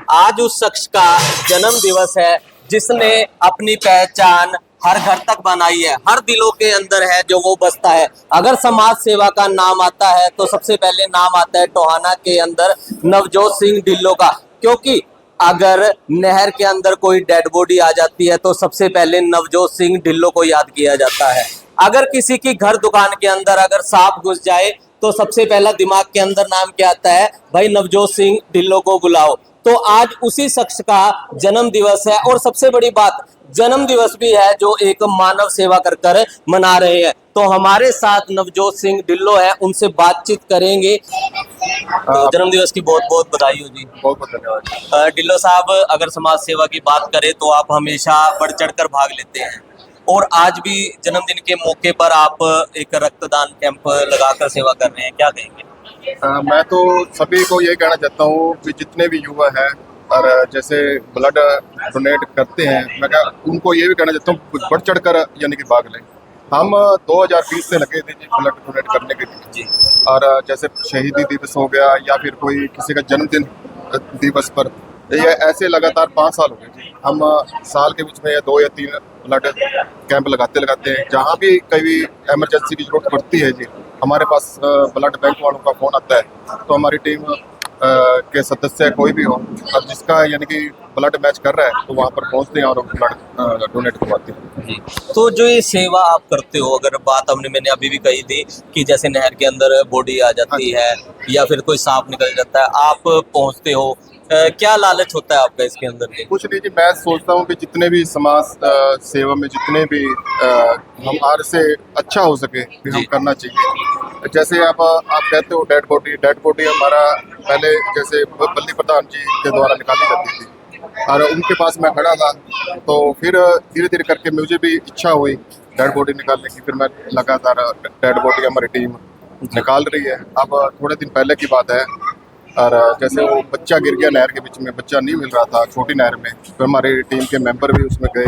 आज उस शख्स का जन्म दिवस है जिसने अपनी पहचान हर घर तक बनाई है, हर दिलों के अंदर है जो वो बसता है। अगर समाज सेवा का नाम आता है तो सबसे पहले नाम आता है टोहाना के अंदर नवजोत सिंह ढिल्लों का, क्योंकि अगर नहर के अंदर कोई डेड बॉडी आ जाती है तो सबसे पहले नवजोत सिंह ढिल्लों को याद किया जाता है। अगर किसी की घर दुकान के अंदर अगर सांप घुस जाए तो सबसे पहला दिमाग के अंदर नाम क्या आता है, भाई नवजोत सिंह ढिल्लों को बुलाओ। तो आज उसी शख्स का जन्म दिवस है और सबसे बड़ी बात जन्म दिवस भी है जो एक मानव सेवा कर कर मना रहे हैं। तो हमारे साथ नवजोत सिंह ढिल्लों है, उनसे बातचीत करेंगे। तो जन्म दिवस की बहुत बहुत बधाई हो जी। बहुत बहुत धन्यवाद। ढिल्लों साहब, अगर समाज सेवा की बात करें तो आप हमेशा बढ़ चढ़ कर भाग लेते हैं और आज भी जन्मदिन के मौके पर आप एक रक्तदान कैंप लगाकर सेवा कर रहे हैं, क्या कहेंगे? मैं तो सभी को ये कहना चाहता हूँ कि जितने भी युवा हैं और जैसे ब्लड डोनेट करते हैं, मैं उनको ये भी कहना चाहता हूँ बढ़ चढ़ कर यानी कि भाग लें। हम 2020 से लगे थे जी ब्लड डोनेट करने के लिए जी। और जैसे शहीदी दिवस हो गया या फिर कोई किसी का जन्मदिन दिवस पर, ये ऐसे लगातार 5 साल हो गए जी। हम साल के बीच में 2 या 3 ब्लड कैंप लगाते हैं। जहाँ भी कभी इमरजेंसी की जरूरत पड़ती है जी, हमारे पास ब्लड बैंक वालों का फ़ोन आता है तो हमारी टीम के सदस्य कोई भी हो और जिसका यानी कि ब्लड मैच कर रहा है तो वहाँ पर पहुँचते हैं और ब्लड डोनेट करवाते हैं जी। तो जो ये सेवा आप करते हो, अगर बात मैंने अभी भी कही थी कि जैसे नहर के अंदर बॉडी आ जाती है या फिर कोई सांप निकल जाता है, आप पहुंचते हो, क्या लालच होता है आपका इसके अंदर के? कुछ नहीं जी, मैं सोचता हूँ कि जितने भी समाज सेवा में जितने भी हमारे से अच्छा हो सके कि हम करना चाहिए। जैसे आप कहते हो डेड बॉडी हमारा पहले जैसे बल्ली प्रधान जी के द्वारा निकाली जाती थी और उनके पास मैं खड़ा था, तो फिर धीरे धीरे करके मुझे भी इच्छा हुई डेड बॉडी निकालने की। फिर मैं लगातार डेड बॉडी हमारी टीम निकाल रही है। अब थोड़े दिन पहले की बात है और जैसे वो बच्चा गिर गया नहर के बीच में, बच्चा नहीं मिल रहा था छोटी नहर में, तो हमारी टीम के मेंबर भी उसमें गए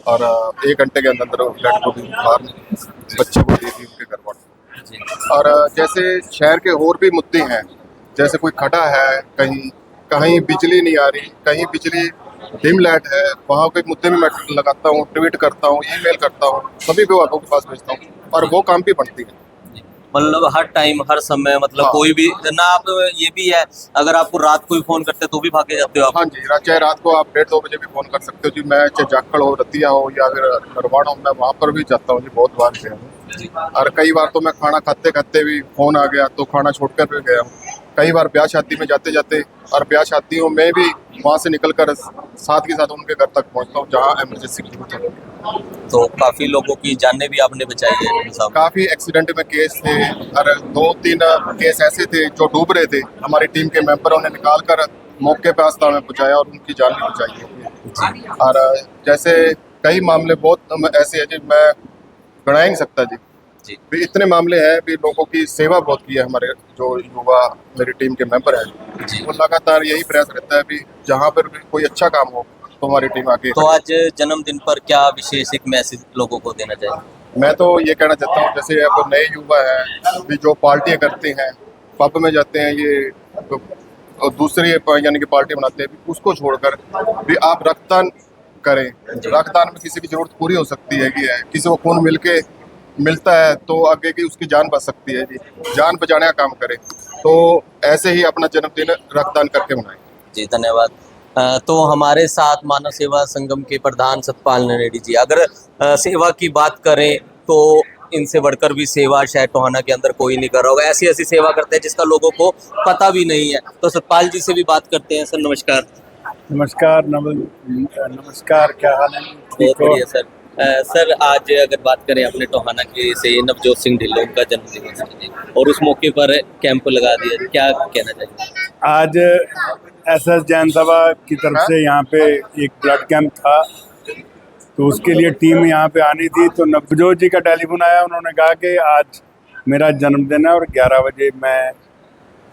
और 1 घंटे के अंदर डेड बॉडी बाहर बच्चे को दी थी उनके घर पर। और जैसे शहर के और भी मुद्दे हैं, जैसे कोई खड़ा है कहीं बिजली नहीं आ रही, कहीं बिजली डिम लाइट है, वहाँ के मुद्दे में मैं लगाता हूँ, ट्वीट करता हूँ, ईमेल करता हूँ, सभी विभागों के पास भेजता हूँ और वो काम भी बनती है। मतलब हर टाइम हर समय, मतलब हाँ। कोई भी ना, आप ये भी है अगर आपको रात को भी फोन करते तो भी भागे जाते हो आप? हाँ जी, चाहे रात को आप 1:30-2 बजे भी फ़ोन कर सकते हो जी। मैं चाहे जाखड़ हो, रतिया हो या फिर नरवाड़ा हो, मैं वहाँ पर भी जाता हूँ जी, बहुत बार गया हूँ। और कई बार तो मैं खाना खाते खाते भी फ़ोन आ गया तो खाना छोड़कर भी गया हूँ। कई बार ब्याह शादी में जाते जाते और ब्याह शादियों में भी वहाँ से निकल कर साथ के साथ उनके घर तक पहुँचता हूँ जहाँ इमरजेंसी की जरूरत है। तो काफी लोगों की जानें भी आपने बचाई है साहब। काफ़ी एक्सीडेंट में केस थे और 2-3 केस ऐसे थे जो डूब रहे थे, हमारी टीम के मेंबरों ने निकाल कर मौके पर अस्पताल में पहुँचाया और उनकी जान भी बचाई है। और जैसे कई मामले बहुत ऐसे हैं जी, मैं गणा ही नहीं सकता जी। भी इतने मामले हैं भी, लोगों की सेवा बहुत की है हमारे जो युवा मेरी टीम के मेंबर हैं, वो लगातार यही प्रयास रहता है भी जहाँ पर भी कोई अच्छा काम हो तो हमारी टीम आगे। तो आज जन्मदिन पर क्या विशेष एक मैसेज लोगों को देना चाहिए? मैं तो ये कहना चाहता हूँ, जैसे अब नए युवा हैं भी जो पार्टियाँ करते हैं, पब में जाते हैं, ये तो दूसरी यानी कि पार्टी बनाते हैं, उसको छोड़कर भी आप रक्तदान करें। रक्तदान में किसी की जरूरत पूरी हो सकती है कि किसी को खून मिलता है तो आगे की उसकी जान बच सकती है जी। जान बचाने का काम करें, तो ऐसे ही अपना जन्मदिन रक्तदान करके मनाएं। जी धन्यवाद। तो हमारे साथ मानव सेवा संगम के प्रधान सतपाल नरेडी जी, अगर सेवा की बात करें तो इनसे बढ़कर भी सेवा शायद टोहाना के अंदर कोई नहीं कर रहा होगा। ऐसी ऐसी सेवा करते हैं जिसका लोगों को पता भी नहीं है। तो सतपाल जी से भी बात करते हैं। सर नमस्कार। नमस्कार, क्या हाल है? बहुत बढ़िया सर। सर आज अगर बात करें अपने टोहाना के से नवजोत सिंह ढिल्लों का जन्मदिन है और उस मौके पर कैंप लगा दिया, क्या कहना चाहिए? आज एसएस जैन सभा की तरफ से यहाँ पे एक ब्लड कैंप था, तो उसके लिए टीम यहाँ पे आनी थी। तो नवजोत जी का टेलीफोन आया, उन्होंने कहा कि आज मेरा जन्मदिन है और 11 बजे मैं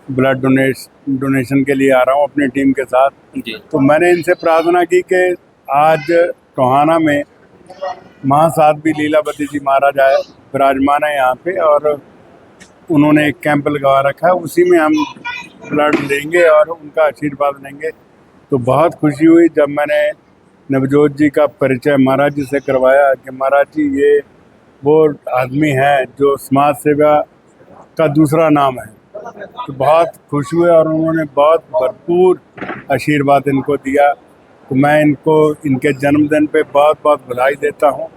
ब्लड डोनेशन के लिए आ रहा हूँ अपनी टीम के साथ। तो मैंने इनसे प्रार्थना की कि आज टोहाना में महासाध्वी लीलावती जी महाराज आए विराजमान है यहाँ पे, और उन्होंने एक कैंप लगा रखा है, उसी में हम ब्लड लेंगे और उनका आशीर्वाद लेंगे तो बहुत खुशी हुई जब मैंने नवजोत जी का परिचय महाराज जी से करवाया कि महाराज जी ये वो आदमी है जो समाज सेवा का दूसरा नाम है। तो बहुत खुश हुए और उन्होंने बहुत भरपूर आशीर्वाद इनको दिया। तो मैं इनको इनके जन्मदिन पे बहुत बहुत बधाई देता हूँ।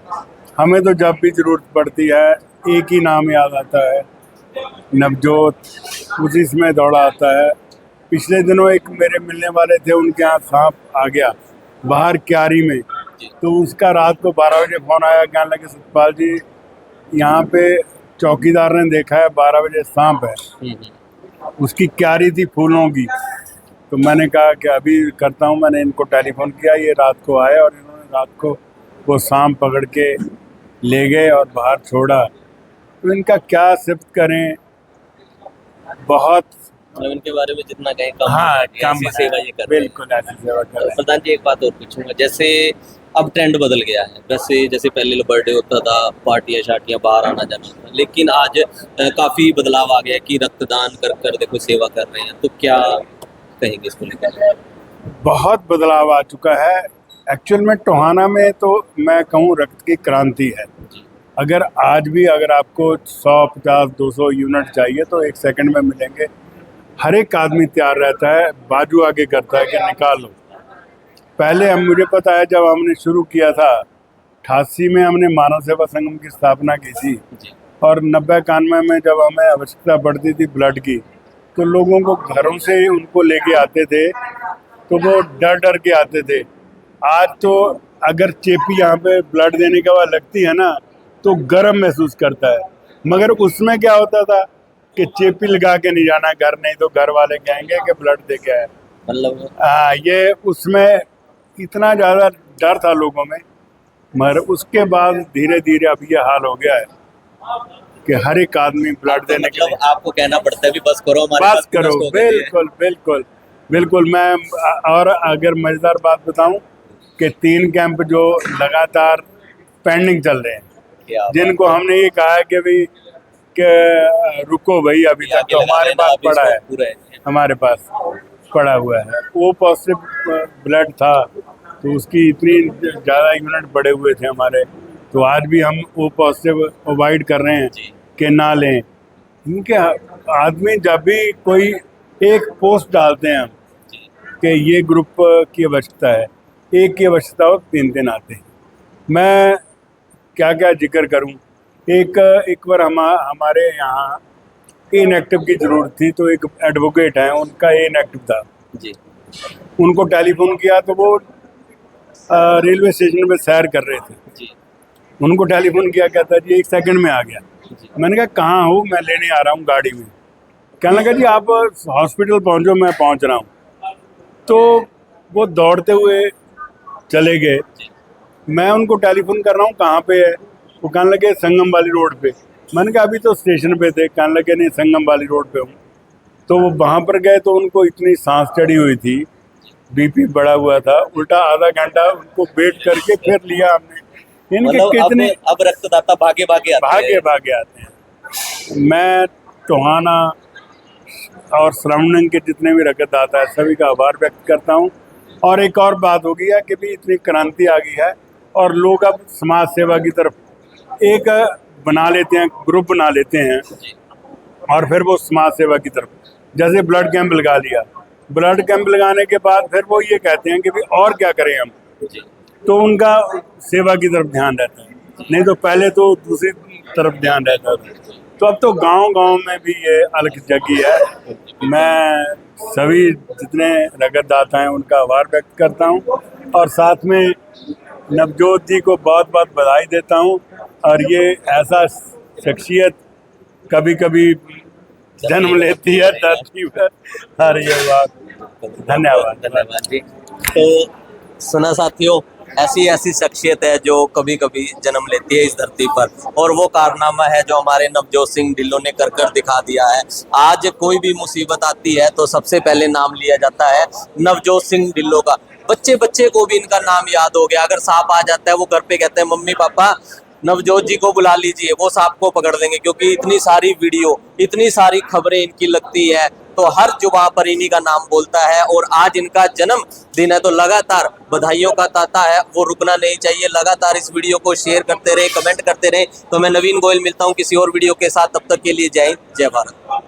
हमें तो जब भी ज़रूरत पड़ती है एक ही नाम याद आता है, नवजोत, उसी समय दौड़ा आता है। पिछले दिनों एक मेरे मिलने वाले थे, उनके यहाँ सांप आ गया बाहर क्यारी में, तो उसका रात को 12 बजे फ़ोन आया, कहने लगे सतपाल जी यहाँ पे चौकीदार ने देखा है 12 बजे सांप है। उसकी क्यारी थी फूलों की। तो मैंने कहा कि अभी करता हूँ। मैंने इनको टेलीफोन किया, ये रात को आए और इन्होंने रात को वो सांप पकड़ के ले गए और बाहर छोड़ा। तो इनका क्या सिफ्त करें, बहुत मतलब इनके बारे में जितना कहें कम हाँ है, कम ऐसी है, सेवा ये कर रहे हैं। बिल्कुल ऐसी सेवा कर रहे हैं। प्रधान जी एक बात और पूछूंगा, जैसे अब ट्रेंड बदल गया है। वैसे जैसे पहले बर्थडे होता था, पार्टियां शार्टियां बाहर आना जाना था, लेकिन आज काफी बदलाव आ गया कि रक्तदान कर कर देखो सेवा कर रहे हैं। तो क्या कहेंगे इसको लेकर? बहुत बदलाव आ चुका है। एक्चुअल में टोहाना में तो मैं कहूँ रक्त की क्रांति है। अगर आज भी अगर आपको 100, 50, 200 यूनिट चाहिए तो 1 सेकंड में मिलेंगे। हर एक आदमी तैयार रहता है, बाजू आगे करता है कि निकाल लो। पहले मुझे पता है जब हमने शुरू किया था 88 में हमने मानव सेवा संगम की स्थापना की थी, और 90-91 में जब हमें आवश्यकता पड़ती थी ब्लड की, तो लोगों को घरों से ही उनको लेके आते थे, तो वो डर डर के आते थे। आज तो अगर चेपी यहाँ पे ब्लड देने के बाद लगती है ना, तो गर्म महसूस करता है। मगर उसमें क्या होता था कि चेपी लगा के नहीं जाना घर, नहीं तो घर वाले कहेंगे कि ब्लड दे के आए। मतलब ये उसमें इतना ज़्यादा डर था लोगों में। मगर उसके बाद धीरे धीरे अब ये हाल हो गया है कि हर एक आदमी ब्लड देने के लिए आपको कहना पड़ता है भी बस करो, हमारे बस पास करो। पूरा स्टॉक है। बिल्कुल बिल्कुल बिल्कुल। मैं और अगर मज़ेदार बात बताऊं कि 3 कैंप जो लगातार पेंडिंग चल रहे हैं, क्या जिनको हमने ये कहा है कि भाई कि रुको भाई अभी तक तो हमारे पास पड़ा है, हमारे पास पड़ा हुआ है। वो पॉजिटिव ब्लड था तो उसकी इतनी ज़्यादा यूनिट बढ़े हुए थे हमारे, तो आज भी हम वो पॉजिटिव अवॉइड कर रहे हैं कि ना लें। इनके आदमी जब भी कोई एक पोस्ट डालते हैं कि ये ग्रुप की आवश्यकता है, एक की आवश्यकता हो 3 आते हैं। मैं क्या क्या जिक्र करूं। एक बार हमारे यहाँ इनएक्टिव की ज़रूरत थी, तो एक एडवोकेट है, उनका इनएक्टिव था जी। उनको टेलीफोन किया तो वो रेलवे स्टेशन पे सैर कर रहे थे जी। उनको टेलीफोन किया, कहता जी 1 सेकंड में आ गया। मैंने कहा कहाँ हो? मैं लेने आ रहा हूँ गाड़ी में। कहने लगा जी आप हॉस्पिटल पहुँचो, मैं पहुँच रहा हूँ। तो वो दौड़ते हुए चले गए। मैं उनको टेलीफोन कर रहा हूँ कहाँ पे है? वो कहने लगे संगम वाली रोड पे। मैंने कहा अभी तो स्टेशन पे थे। कहने लगे नहीं संगम वाली रोड पे हूँ। तो वो वहाँ पर गए तो उनको इतनी सांस चढ़ी हुई थी, बीपी बढ़ा हुआ था, उल्टा आधा घंटा उनको वेट करके फिर लिया हमने। इनके मतलब कितने अब रक्तदाता भागे भागे आते हैं। मैं टोहाना और श्रवणंग के जितने भी रक्तदाता है सभी का आभार व्यक्त करता हूँ। और एक और बात हो गई है कि भी इतनी क्रांति आ गई है और लोग अब समाज सेवा की तरफ एक बना लेते हैं, ग्रुप बना लेते हैं, और फिर वो समाज सेवा की तरफ, जैसे ब्लड कैंप लगा लिया। ब्लड कैंप लगाने के बाद फिर वो ये कहते हैं कि भाई और क्या करें हम, तो उनका सेवा की तरफ ध्यान रहता है। नहीं तो पहले तो दूसरी तरफ ध्यान रहता था। तो अब तो गांव-गांव में भी ये अलग जगी है। मैं सभी जितने रगतदाता हैं उनका आभार व्यक्त करता हूं और साथ में नवजोत जी को बहुत बहुत बधाई देता हूं। और ये ऐसा शख्सियत कभी कभी जन्म लेती है धरती पर। अरे ये बात धन्यवाद जी। तो सुना साथियों, ऐसी शख्सियत है जो कभी कभी जन्म लेती है इस धरती पर, और वो कारनामा है जो हमारे नवजोत सिंह ढिल्लों ने कर कर दिखा दिया है। आज कोई भी मुसीबत आती है तो सबसे पहले नाम लिया जाता है नवजोत सिंह ढिल्लों का। बच्चे बच्चे को भी इनका नाम याद हो गया। अगर सांप आ जाता है वो घर पे कहते हैं मम्मी पापा नवजोत जी को बुला लीजिए, वो सांप को पकड़ देंगे, क्योंकि इतनी सारी वीडियो, इतनी सारी खबरें इनकी लगती है। तो हर जो वहां पर इन्हीं का नाम बोलता है। और आज इनका जन्म दिन है तो लगातार बधाइयों का तांता है, वो रुकना नहीं चाहिए। लगातार इस वीडियो को शेयर करते रहे, कमेंट करते रहे। तो मैं नवीन गोयल मिलता हूं किसी और वीडियो के साथ, तब तक के लिए जय हिंद, जय भारत।